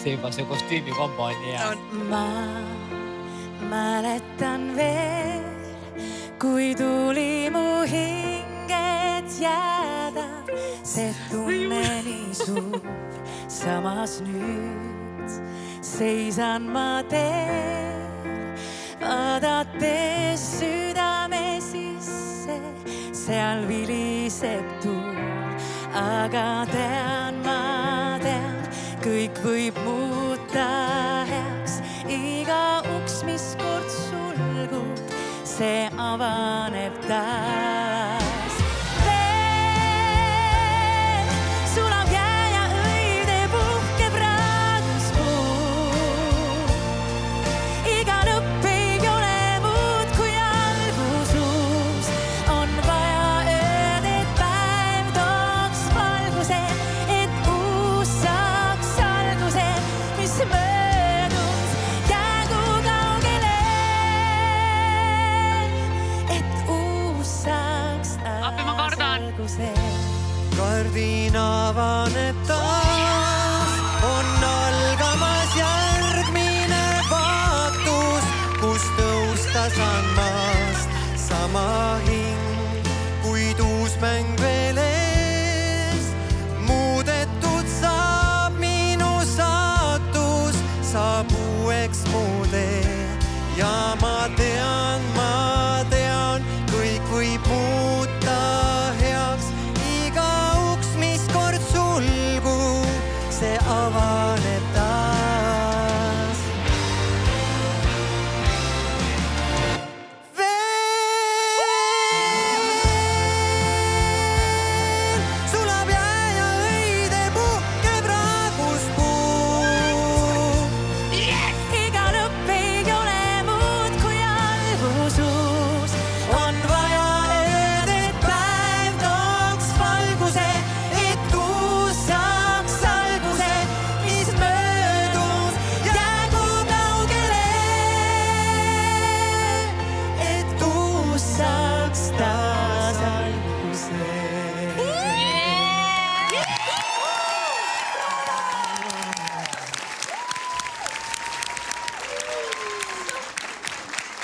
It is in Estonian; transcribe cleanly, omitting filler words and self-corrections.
see juba see kostüümikombo on nii hea. Ma mäletan veel, kui tuli mu hinget jääda, see tunne nii suur, samas nüüd seisan ma teel, vaadates südame sisse, seal viliseb tuul, aga ma tean, kõik võib muuta heaks, iga uks, mis kord sulgub, see avaneb taas. Veel sulab jää ja õide puhkeb raadus puu. Iga lõpp ei ole muud kui algus uus. On vaja ööd, et päev tooks valguse, et uus saaks alguse, mis möödus jäägu kaugele. Et uus saaks taas alguse. Kardin avaneb taas.